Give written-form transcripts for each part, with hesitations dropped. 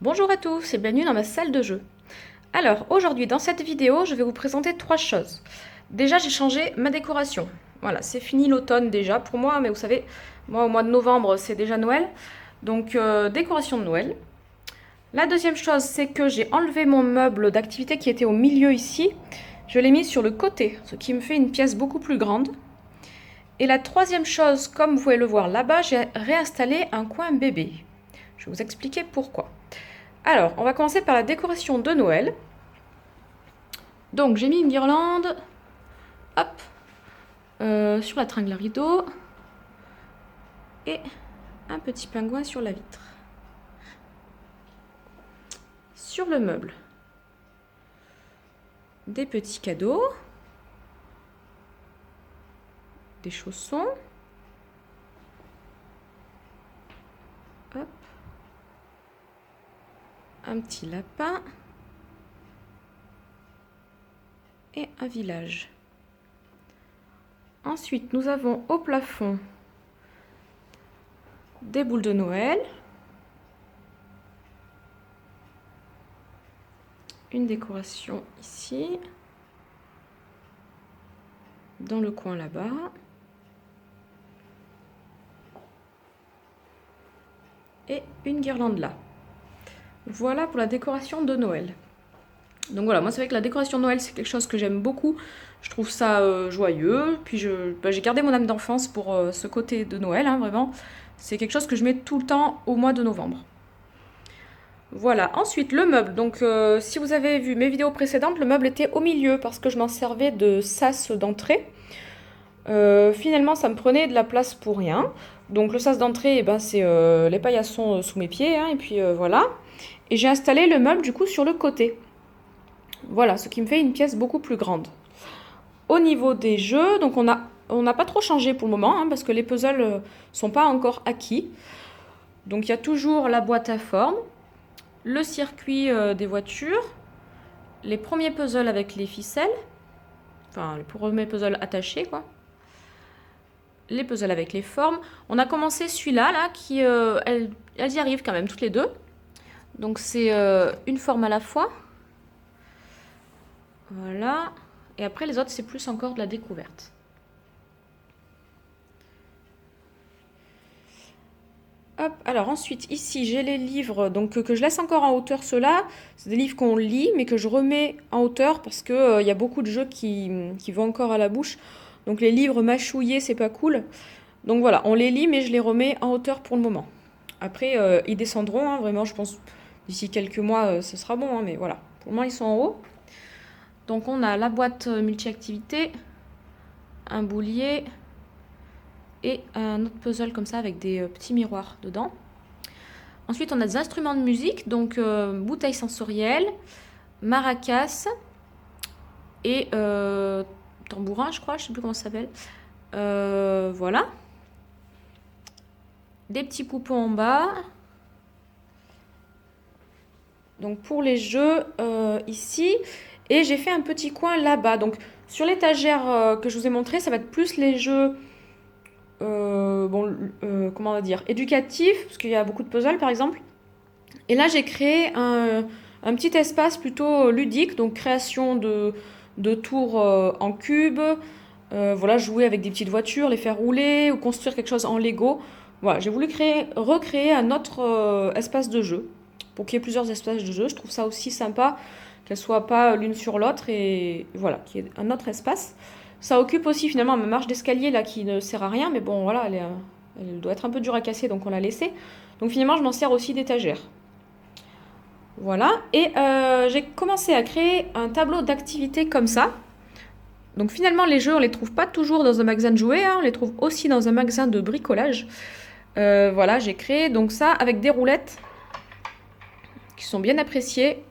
Bonjour à tous et bienvenue dans ma salle de jeu. Alors aujourd'hui dans cette vidéo je vais vous présenter trois choses. Déjà j'ai changé ma décoration. Voilà, c'est fini l'automne déjà pour moi, mais vous savez, moi au mois de novembre c'est déjà Noël. Donc décoration de Noël. La deuxième chose c'est que j'ai enlevé mon meuble d'activité qui était au milieu ici. Je l'ai mis sur le côté, ce qui me fait une pièce beaucoup plus grande. Et la troisième chose, comme vous pouvez le voir là-bas, j'ai réinstallé un coin bébé. Je vais vous expliquer pourquoi. Alors, on va commencer par la décoration de Noël. Donc, j'ai mis une guirlande, hop, sur la tringle à rideau et un petit pingouin sur la vitre. Sur le meuble, des petits cadeaux, des chaussons, hop, un petit lapin et un village. Ensuite, nous avons au plafond des boules de Noël, une décoration ici, dans le coin là-bas, et une guirlande là. Voilà pour la décoration de Noël. Donc voilà, moi c'est vrai que la décoration de Noël c'est quelque chose que j'aime beaucoup. Je trouve ça joyeux. Puis j'ai gardé mon âme d'enfance pour ce côté de Noël, hein, vraiment. C'est quelque chose que je mets tout le temps au mois de novembre. Voilà, ensuite le meuble. Donc si vous avez vu mes vidéos précédentes, le meuble était au milieu parce que je m'en servais de sas d'entrée. Finalement ça me prenait de la place pour rien. Donc le sas d'entrée, eh ben, c'est les paillassons sous mes pieds, hein, et puis voilà. Et j'ai installé le meuble du coup sur le côté. Voilà, ce qui me fait une pièce beaucoup plus grande. Au niveau des jeux, donc on n'a pas trop changé pour le moment, hein, parce que les puzzles sont pas encore acquis. Donc il y a toujours la boîte à forme, le circuit des voitures, les premiers puzzles avec les ficelles, enfin les premiers puzzles attachés quoi. Les puzzles avec les formes. On a commencé celui-là, là, qui elles y arrivent quand même toutes les deux. Donc c'est une forme à la fois. Voilà. Et après les autres c'est plus encore de la découverte. Hop, alors ensuite ici j'ai les livres donc que je laisse encore en hauteur ceux-là. C'est des livres qu'on lit mais que je remets en hauteur parce que y a beaucoup de jeux qui vont encore à la bouche. Donc les livres mâchouillés c'est pas cool. Donc voilà, on les lit mais je les remets en hauteur pour le moment. Après ils descendront, hein, vraiment je pense d'ici quelques mois ce sera bon, hein, mais voilà. Pour le moment ils sont en haut. Donc on a la boîte multi-activité, un boulier et un autre puzzle comme ça avec des petits miroirs dedans. Ensuite on a des instruments de musique, donc bouteille sensorielle, maracas et tambourin je crois, je sais plus comment ça s'appelle. Voilà. Des petits poupons en bas. Donc pour les jeux ici. Et j'ai fait un petit coin là-bas. Donc sur l'étagère que je vous ai montré, ça va être plus les jeux, comment on va dire, éducatifs, parce qu'il y a beaucoup de puzzles par exemple. Et là j'ai créé un petit espace plutôt ludique, donc création de tours en cube. Voilà, jouer avec des petites voitures, les faire rouler ou construire quelque chose en Lego. Voilà, j'ai voulu recréer un autre espace de jeu, pour qu'il y ait plusieurs espaces de jeu. Je trouve ça aussi sympa qu'elles soient pas l'une sur l'autre et voilà, qu'il y ait un autre espace. Ça occupe aussi finalement ma marche d'escalier là qui ne sert à rien, mais bon voilà, elle doit être un peu dure à casser donc on l'a laissée. Donc finalement je m'en sers aussi d'étagère. Voilà, et j'ai commencé à créer un tableau d'activités comme ça. Donc finalement les jeux on les trouve pas toujours dans un magasin de jouets, hein, on les trouve aussi dans un magasin de bricolage. Voilà, j'ai créé donc ça avec des roulettes qui sont bien appréciées.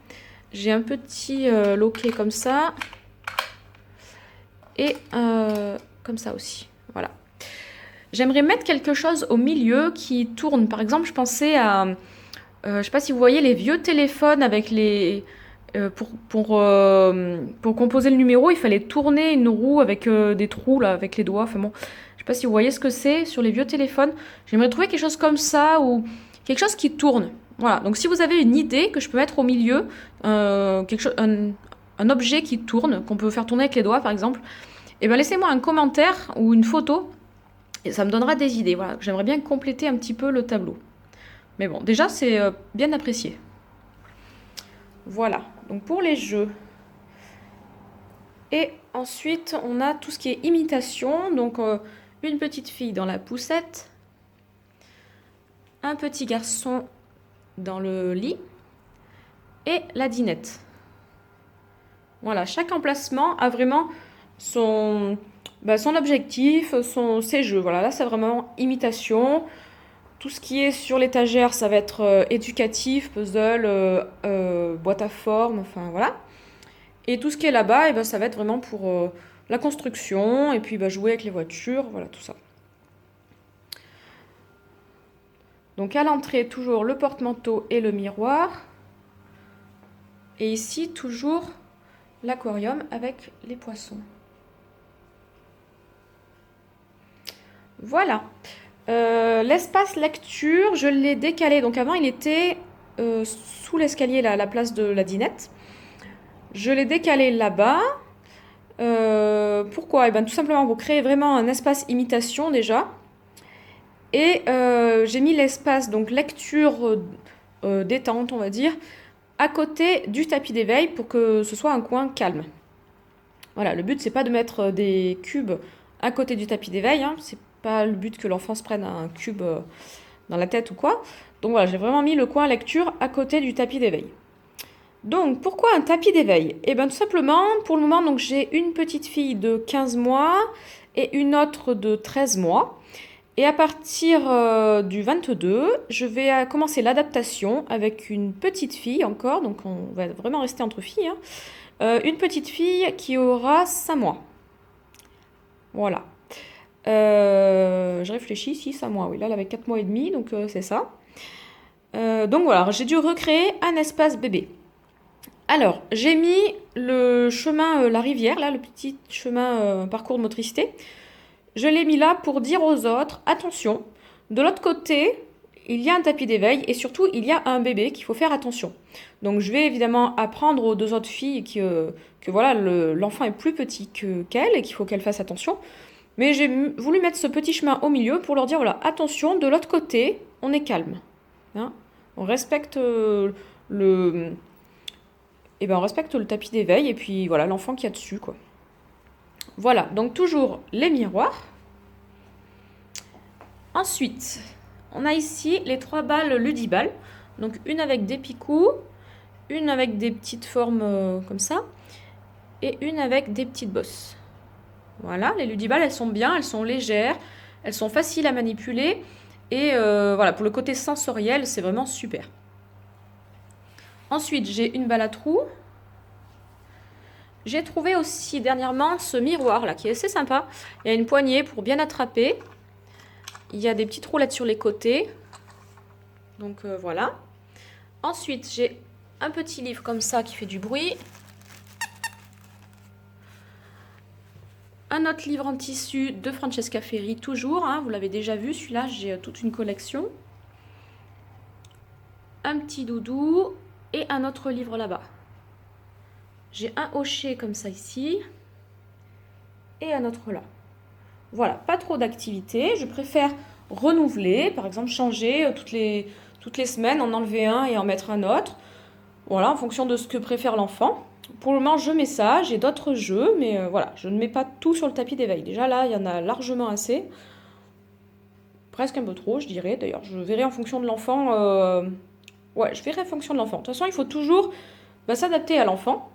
J'ai un petit loquet comme ça. Et comme ça aussi. Voilà. J'aimerais mettre quelque chose au milieu qui tourne. Par exemple, je pensais à... je sais pas si vous voyez les vieux téléphones avec les... pour composer le numéro, il fallait tourner une roue avec des trous là, avec les doigts. Enfin bon, je sais pas si vous voyez ce que c'est sur les vieux téléphones. J'aimerais trouver quelque chose comme ça ou quelque chose qui tourne. Voilà, donc si vous avez une idée que je peux mettre au milieu, un objet qui tourne, qu'on peut faire tourner avec les doigts par exemple, et ben laissez-moi un commentaire ou une photo, et ça me donnera des idées. Voilà, j'aimerais bien compléter un petit peu le tableau. Mais bon, déjà c'est bien apprécié. Voilà, donc pour les jeux. Et ensuite, on a tout ce qui est imitation, donc une petite fille dans la poussette, un petit garçon dans le lit et la dinette. Voilà, chaque emplacement a vraiment son objectif, ses jeux. Voilà, là c'est vraiment imitation. Tout ce qui est sur l'étagère, ça va être éducatif, puzzle, boîte à forme, enfin voilà. Et tout ce qui est là-bas, ça va être vraiment pour la construction et puis jouer avec les voitures, voilà tout ça. Donc à l'entrée, toujours le porte-manteau et le miroir. Et ici, toujours l'aquarium avec les poissons. Voilà. L'espace lecture, je l'ai décalé. Donc avant, il était sous l'escalier, là, à la place de la dinette. Je l'ai décalé là-bas. Pourquoi? Tout simplement pour créer vraiment un espace imitation déjà. Et j'ai mis l'espace donc lecture détente, on va dire, à côté du tapis d'éveil pour que ce soit un coin calme. Voilà, le but c'est pas de mettre des cubes à côté du tapis d'éveil, hein. C'est pas le but que l'enfant se prenne un cube dans la tête ou quoi. Donc voilà, j'ai vraiment mis le coin lecture à côté du tapis d'éveil. Donc pourquoi un tapis d'éveil? Tout simplement, pour le moment, donc j'ai une petite fille de 15 mois et une autre de 13 mois. Et à partir du 22, je vais commencer l'adaptation avec une petite fille encore, donc on va vraiment rester entre filles, hein. Une petite fille qui aura 5 mois. Voilà. Je réfléchis, si 5 mois, oui, là elle avait 4 mois et demi, donc c'est ça. Donc voilà, j'ai dû recréer un espace bébé. Alors, j'ai mis le chemin, la rivière, là, le petit chemin parcours de motricité. Je l'ai mis là pour dire aux autres, attention, de l'autre côté, il y a un tapis d'éveil et surtout, il y a un bébé qu'il faut faire attention. Donc, je vais évidemment apprendre aux deux autres filles que voilà, l'enfant est plus petit qu'elle et qu'il faut qu'elle fasse attention. Mais j'ai voulu mettre ce petit chemin au milieu pour leur dire, voilà, attention, de l'autre côté, on est calme. Hein, on respecte on respecte le tapis d'éveil et puis voilà, l'enfant qui a dessus, quoi. Voilà, donc toujours les miroirs. Ensuite, on a ici les 3 balles Ludiball. Donc une avec des picous, une avec des petites formes comme ça, et une avec des petites bosses. Voilà, les Ludiball, elles sont bien, elles sont légères, elles sont faciles à manipuler. Et voilà, pour le côté sensoriel, c'est vraiment super. Ensuite, j'ai une balle à trous. J'ai trouvé aussi dernièrement ce miroir là qui est assez sympa. Il y a une poignée pour bien attraper. Il y a des petites roulettes sur les côtés. Donc voilà. Ensuite, j'ai un petit livre comme ça qui fait du bruit. Un autre livre en tissu de Francesca Ferri, toujours. Hein, vous l'avez déjà vu, celui-là, j'ai toute une collection. Un petit doudou et un autre livre là-bas. J'ai un hochet comme ça ici et un autre là. Voilà, pas trop d'activités. Je préfère renouveler, par exemple changer toutes les semaines, en enlever un et en mettre un autre. Voilà, en fonction de ce que préfère l'enfant. Pour le moment, je mets ça. J'ai d'autres jeux, mais voilà, je ne mets pas tout sur le tapis d'éveil. Déjà là, il y en a largement assez. Presque un peu trop, je dirais. D'ailleurs, je verrai en fonction de l'enfant. Ouais, je verrai en fonction de l'enfant. De toute façon, il faut toujours s'adapter à l'enfant.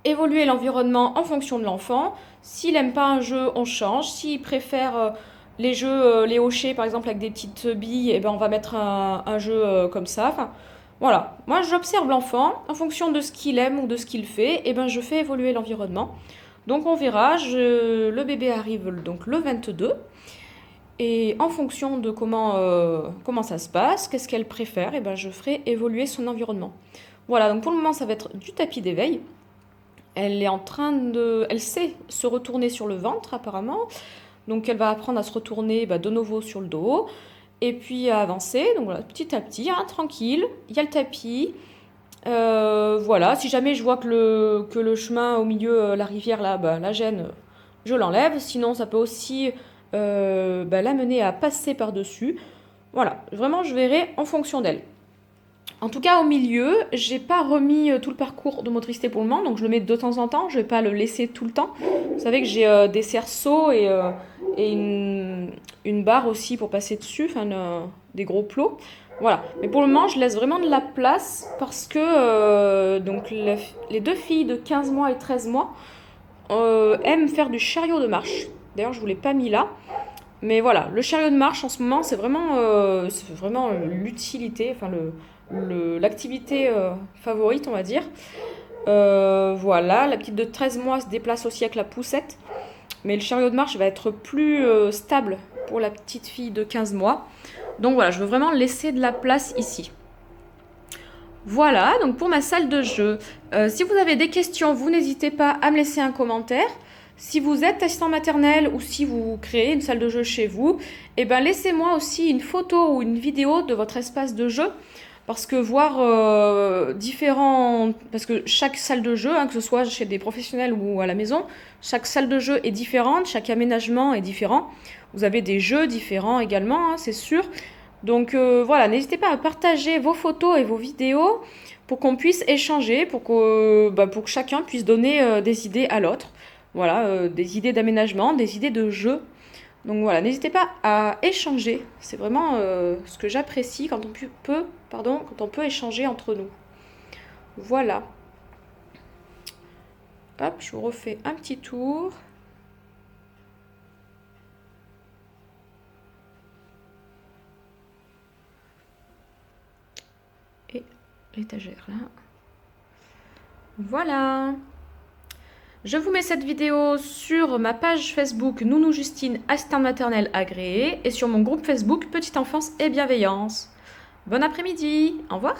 Évoluer l'environnement en fonction de l'enfant. S'il n'aime pas un jeu, on change. S'il préfère les jeux, les hochets par exemple avec des petites billes, on va mettre un jeu comme ça. Enfin, voilà, moi j'observe l'enfant en fonction de ce qu'il aime ou de ce qu'il fait, je fais évoluer l'environnement. Donc on verra, le bébé arrive donc le 22 et en fonction de comment ça se passe, qu'est-ce qu'elle préfère, je ferai évoluer son environnement. Voilà, donc pour le moment ça va être du tapis d'éveil. Elle sait se retourner sur le ventre apparemment. Donc elle va apprendre à se retourner de nouveau sur le dos. et puis à avancer. Donc voilà, petit à petit, hein, tranquille. Il y a le tapis. Voilà, si jamais je vois que le chemin au milieu, la rivière là, bah, la gêne, je l'enlève. Sinon, ça peut aussi bah, l'amener à passer par-dessus. Voilà, vraiment, je verrai en fonction d'elle. En tout cas, au milieu, j'ai pas remis tout le parcours de motricité pour le moment, donc je le mets de temps en temps, je vais pas le laisser tout le temps. Vous savez que j'ai des cerceaux et une barre aussi pour passer dessus, enfin des gros plots. Voilà. Mais pour le moment, je laisse vraiment de la place parce que donc les deux filles de 15 mois et 13 mois aiment faire du chariot de marche. D'ailleurs, je ne vous l'ai pas mis là. Mais voilà, le chariot de marche en ce moment, c'est vraiment l'utilité, enfin l'activité favorite, on va dire. Voilà, la petite de 13 mois se déplace aussi avec la poussette. Mais le chariot de marche va être plus stable pour la petite fille de 15 mois. Donc voilà, je veux vraiment laisser de la place ici. Voilà, donc pour ma salle de jeu. Si vous avez des questions, vous n'hésitez pas à me laisser un commentaire. Si vous êtes assistant maternel ou si vous créez une salle de jeu chez vous, eh ben laissez-moi aussi une photo ou une vidéo de votre espace de jeu. Parce que voir parce que chaque salle de jeu, hein, que ce soit chez des professionnels ou à la maison, chaque salle de jeu est différente, chaque aménagement est différent. Vous avez des jeux différents également, hein, c'est sûr. Donc voilà, n'hésitez pas à partager vos photos et vos vidéos pour qu'on puisse échanger, pour que chacun puisse donner des idées à l'autre. Voilà, des idées d'aménagement, des idées de jeu. Donc voilà, n'hésitez pas à échanger. C'est vraiment ce que j'apprécie quand on peut échanger entre nous. Voilà. Hop, je vous refais un petit tour. Et l'étagère là. Voilà. Je vous mets cette vidéo sur ma page Facebook Nounou Justine, assistante maternelle agréée, et sur mon groupe Facebook Petite Enfance et Bienveillance. Bon après-midi, au revoir.